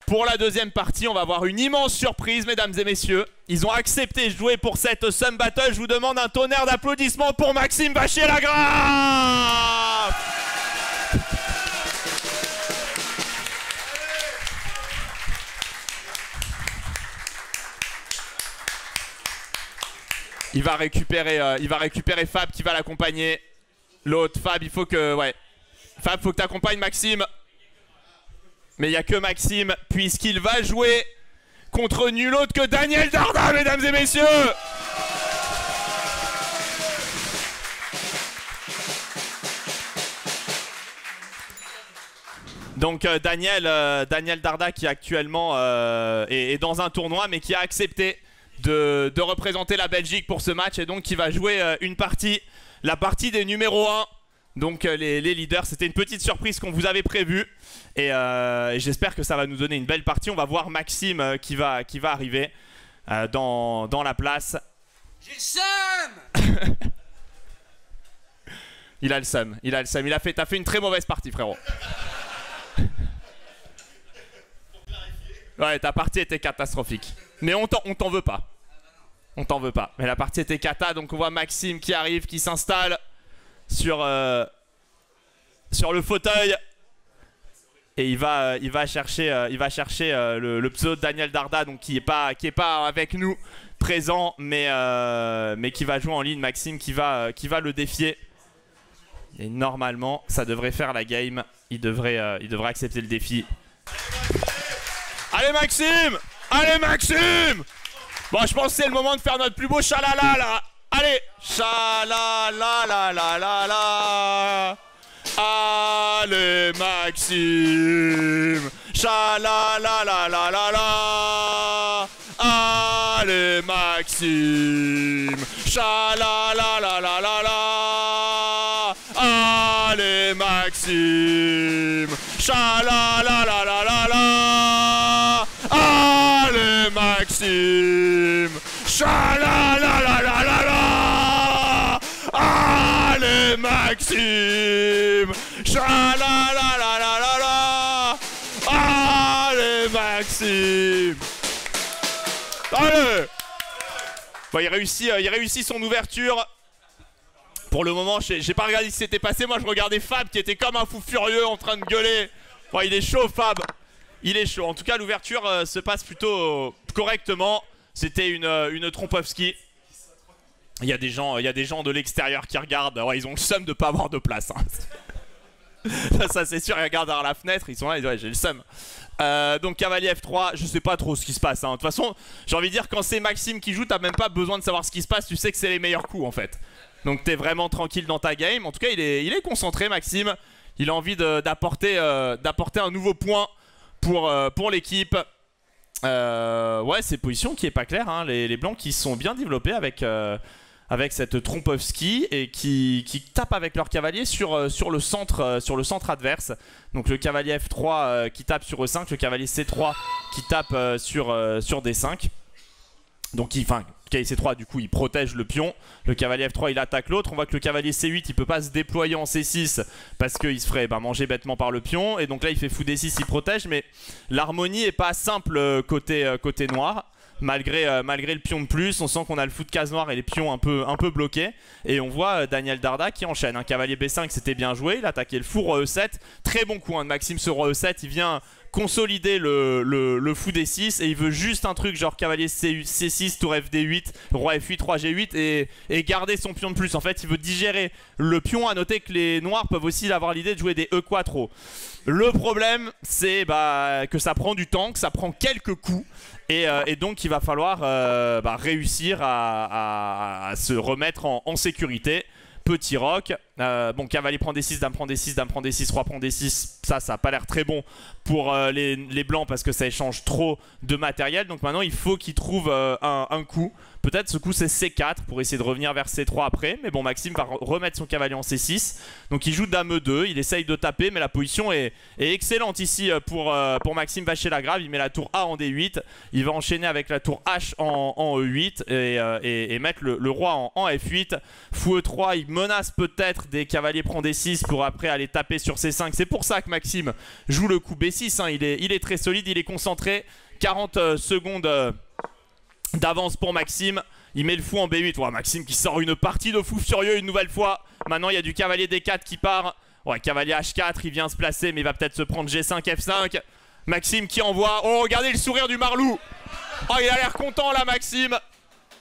Pour la deuxième partie, on va avoir une immense surprise, mesdames et messieurs. Ils ont accepté de jouer pour cette Sum Battle. Je vous demande un tonnerre d'applaudissements pour Maxime Vachier-Lagrave. Il va récupérer Fab qui va l'accompagner. L'autre, Fab, il faut que... Ouais. Fab, faut que tu accompagnes Maxime. Mais il n'y a que Maxime, puisqu'il va jouer contre nul autre que Daniel Darda, mesdames et messieurs. Donc Daniel Darda qui actuellement est dans un tournoi, mais qui a accepté de représenter la Belgique pour ce match, et donc qui va jouer une partie, la partie des numéros 1. Donc les leaders, c'était une petite surprise qu'on vous avait prévue, et j'espère que ça va nous donner une belle partie. On va voir Maxime qui va arriver dans la place. J'ai le seum. Il a le seum. T'as fait une très mauvaise partie, frérot. Ouais, ta partie était catastrophique. Mais on t'en veut pas. On t'en veut pas. Mais la partie était cata, donc on voit Maxime qui arrive, qui s'installe sur le fauteuil, et il va chercher le pseudo de Daniel Darda, donc qui est pas avec nous présent, mais qui va jouer en ligne. Maxime qui va le défier, et normalement ça devrait faire la game. Il devrait accepter le défi. Allez Maxime, bon, je pense que c'est le moment de faire notre plus beau chalala là. Allez, chalala. Allez Maxime, chalala. Allez Maxime, chalala. Allez Maxime, chalala. Allez Maxime, chalala. Allez Maxime, chalala. Allez Maxime. Allez. Bon, il réussit son ouverture. Pour le moment, j'ai pas regardé ce qui s'était passé. Moi, je regardais Fab qui était comme un fou furieux en train de gueuler. Bon, il est chaud, Fab. Il est chaud. En tout cas, l'ouverture se passe plutôt correctement. C'était une Trompovski. Il y a des gens de l'extérieur qui regardent. Ouais, ils ont le seum de pas avoir de place. Hein. Ça, c'est sûr. Ils regardent par la fenêtre. Ils sont là. Ils disent, ouais, j'ai le seum. Donc cavalier F3, je sais pas trop ce qui se passe. Hein. De toute façon, j'ai envie de dire, quand c'est Maxime qui joue, t'as même pas besoin de savoir ce qui se passe. Tu sais que c'est les meilleurs coups en fait. Donc t'es vraiment tranquille dans ta game. En tout cas, il est concentré, Maxime. Il a envie d'apporter un nouveau point pour l'équipe. Ouais, c'est position qui est pas claire. Hein. Les blancs qui sont bien développés avec cette Trompovski, et qui tapent avec leur cavalier sur le centre adverse. Donc le cavalier F3 qui tape sur E5, le cavalier C3 qui tape sur D5. Donc cavalier C3, du coup il protège le pion. Le cavalier F3 il attaque l'autre. On voit que le cavalier C8 il peut pas se déployer en C6 parce qu'il se ferait manger bêtement par le pion. Et donc là il fait fou D6, il protège. Mais l'harmonie est pas simple côté noir. Malgré le pion de plus, on sent qu'on a le fou de case noire et les pions un peu bloqués. Et on voit Daniel Darda qui enchaîne. Un cavalier B5, c'était bien joué. Il a attaqué le fou roi E7. Très bon coup de Maxime ce roi E7. Il vient consolider le fou D6, et il veut juste un truc genre cavalier C6, tour FD8, roi F8, roi G8, et garder son pion de plus. En fait, il veut digérer le pion. À noter que les noirs peuvent aussi avoir l'idée de jouer des E4. Le problème, c'est que ça prend du temps, que ça prend quelques coups. Et donc il va falloir réussir à se remettre en sécurité. Petit roc. Bon, cavalier prend D6, dame prend D6, dame prend D6, roi prend D6. Ça n'a pas l'air très bon pour les blancs parce que ça échange trop de matériel. Donc maintenant il faut qu'il trouve un coup. Peut-être ce coup c'est C4 pour essayer de revenir vers C3 après. Mais bon, Maxime va remettre son cavalier en C6. Donc il joue dame E2, il essaye de taper, mais la position est excellente ici pour Maxime Vachier-Lagrave. Il met la tour A en D8. Il va enchaîner avec la tour H en E8 et mettre le roi en F8. Fou E3, il menace peut-être peut-être des cavaliers prend D6 pour après aller taper sur C5. C'est pour ça que Maxime joue le coup B6. Hein. Il est très solide, il est concentré. 40 secondes d'avance pour Maxime. Il met le fou en B8. Ouais, Maxime qui sort une partie de fou furieux une nouvelle fois. Maintenant, il y a du cavalier D4 qui part. Ouais, cavalier H4, il vient se placer, mais il va peut-être se prendre G5, F5. Maxime qui envoie. Oh, regardez le sourire du Marlou. Oh, il a l'air content là, Maxime.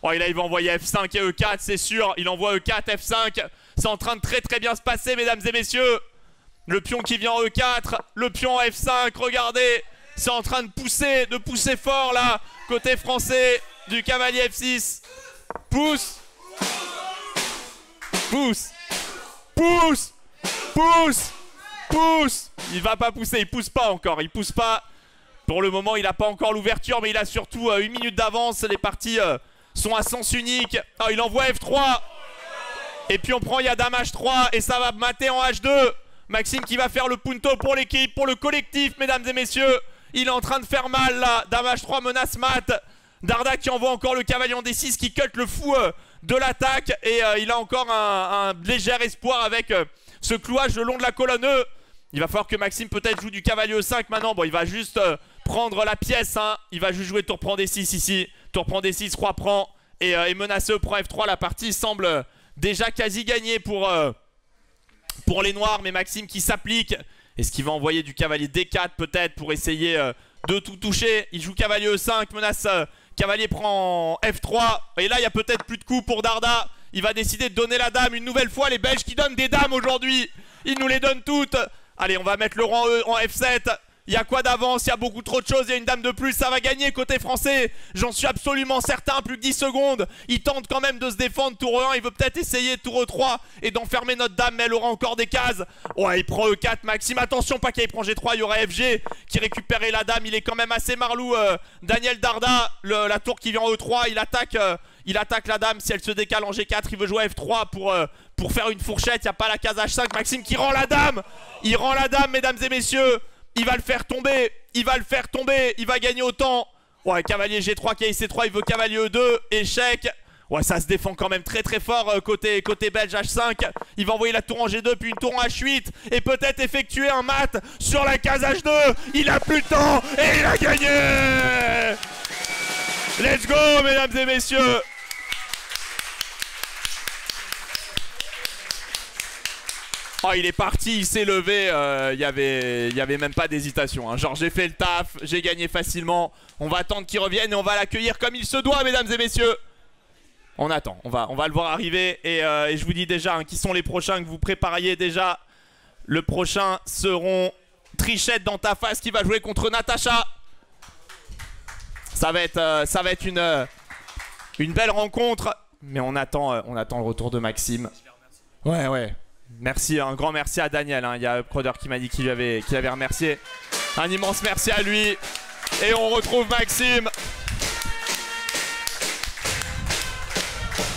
Oh, là, il va envoyer F5 et E4, c'est sûr. Il envoie E4, F5. C'est en train de très bien se passer, mesdames et messieurs. Le pion qui vient en E4. Le pion en F5, regardez. C'est en train de pousser fort là. Côté français du cavalier F6. Pousse. Pousse. Pousse. Pousse. Pousse. Il va pas pousser, il pousse pas encore. Il pousse pas. Pour le moment, il n'a pas encore l'ouverture, mais il a surtout 1 minute d'avance. Les parties sont à sens unique. Oh, il envoie F3. Et puis on prend, il y a Dame H3 et ça va mater en H2. Maxime qui va faire le punto pour l'équipe, pour le collectif, mesdames et messieurs. Il est en train de faire mal là. Dame H3 menace mat. Darda qui envoie encore le cavalier en D6 qui cut le fou de l'attaque. Et il a encore un léger espoir avec ce clouage le long de la colonne E. Il va falloir que Maxime peut-être joue du cavalier E5 maintenant. Bon, il va juste prendre la pièce. Hein. Il va juste jouer tour prend D6 ici. Tour prend D6, roi prend. Et menacé prend F3. La partie semble déjà quasi gagnée pour les noirs. Mais Maxime qui s'applique. Est-ce qu'il va envoyer du cavalier D4 peut-être pour essayer de tout toucher? Il joue cavalier E5, menace. Cavalier prend F3. Et là, il n'y a peut-être plus de coups pour Darda. Il va décider de donner la dame une nouvelle fois. Les Belges qui donnent des dames aujourd'hui. Ils nous les donnent toutes. Allez, on va mettre le rang E en F7. Il y a quoi d'avance? Il y a beaucoup trop de choses. Il y a une dame de plus. Ça va gagner côté français. J'en suis absolument certain. Plus que 10 secondes. Il tente quand même de se défendre. Tour E1. Il veut peut-être essayer tour E3 et d'enfermer notre dame. Mais elle aura encore des cases. Ouais, il prend E4. Maxime, attention, pas qu'il prend G3. Il y aura FG qui récupérait la dame. Il est quand même assez marlou. Daniel Darda. La tour qui vient en E3. Il attaque la dame. Si elle se décale en G4, il veut jouer F3 pour faire une fourchette. Il n'y a pas la case H5. Maxime qui rend la dame. Il rend la dame, mesdames et messieurs. Il va le faire tomber. Il va le faire tomber. Il va gagner autant. Ouais, cavalier G3, cavalier C3. Il veut cavalier E2. Échec. Ouais, ça se défend quand même très fort côté belge H5. Il va envoyer la tour en G2 puis une tour en H8. Et peut-être effectuer un mat sur la case H2. Il a plus de temps. Et il a gagné. Let's go, mesdames et messieurs. Oh, il est parti, il s'est levé, il y avait même pas d'hésitation. Hein. Genre, j'ai fait le taf, j'ai gagné facilement. On va attendre qu'il revienne et on va l'accueillir comme il se doit, mesdames et messieurs. On attend, on va le voir arriver. Et je vous dis déjà, hein, qui sont les prochains que vous prépariez déjà. Le prochain seront Trichette dans ta face qui va jouer contre Natacha. Ça va être une belle rencontre. Mais on attend le retour de Maxime. Ouais. Merci, un grand merci à Daniel. Hein. Il y a Upcroder qui m'a dit qu'il avait remercié. Un immense merci à lui. Et on retrouve Maxime.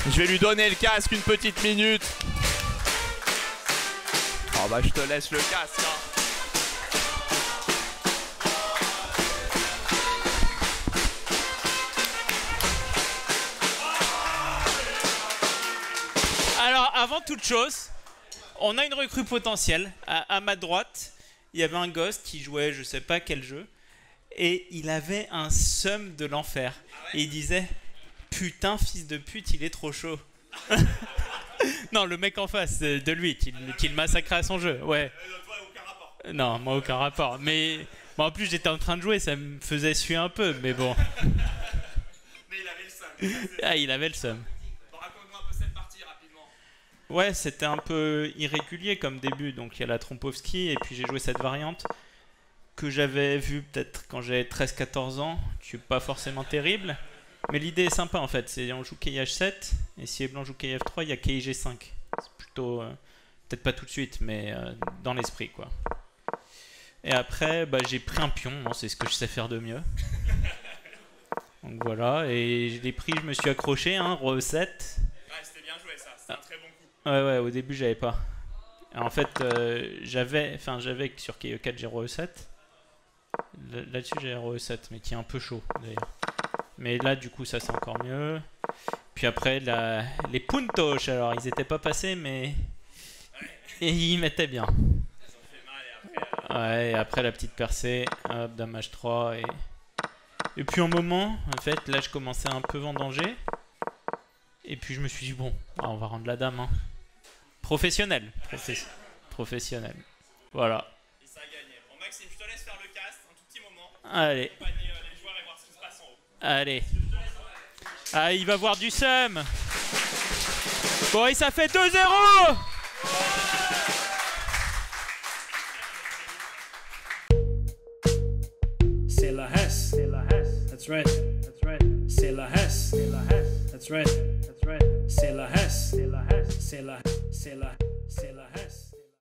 Je vais lui donner le casque une petite minute. Oh bah je te laisse le casque. Hein. Alors avant toute chose, on a une recrue potentielle. À ma droite, il y avait un gosse qui jouait je sais pas quel jeu. Et il avait un seum de l'enfer. Et il disait « Putain, fils de pute, il est trop chaud. » Non, le mec en face de lui, qu'il massacrait à son jeu. Ouais. Non, moi aucun rapport. Mais bon, en plus j'étais en train de jouer, ça me faisait suer un peu, mais bon. Mais il avait le seum. Ah, il avait le seum. Raconte-moi un peu cette partie rapidement. Ouais, c'était un peu irrégulier comme début. Donc il y a la Trompovski et puis j'ai joué cette variante que j'avais vue peut-être quand j'avais 13-14 ans, qui n'est pas forcément terrible. Mais l'idée est sympa en fait, c'est on joue KH7 et si les blancs jouent KF3, il y a KG5. C'est plutôt, peut-être pas tout de suite, mais dans l'esprit quoi. Et après, bah, j'ai pris un pion, c'est ce que je sais faire de mieux. Donc voilà, et je l'ai pris, je me suis accroché, hein, Roi E7. Ouais, c'était bien joué ça, c'était un très bon coup. Ouais, au début j'avais pas. En fait, j'avais sur KE4 j'ai Roi E7. Là-dessus j'ai Roi E7, mais qui est un peu chaud d'ailleurs. Mais là du coup ça c'est encore mieux. Puis après les puntos, alors ils étaient pas passés mais Et il mettait bien. Ouais, et après la petite percée, hop, dame H3 et puis un moment, en fait, là je commençais un peu vendanger. Et puis je me suis dit, bon, on va rendre la dame. Hein. Professionnel. Professionnel. Voilà. Et ça a gagné. Bon, Maxime, je te laisse faire le cast un tout petit moment. Allez. Accompagner les joueurs et voir ce qui se passe en haut. Allez. Ah, il va voir du seum. Bon, et ça fait 2-0. C'est la Hesse. C'est la Hesse. That's right. That's right. C'est la Hesse. C'est la Hesse. That's right. That's right. C'est la Hesse. C'est la Hesse. C'est la Hesse.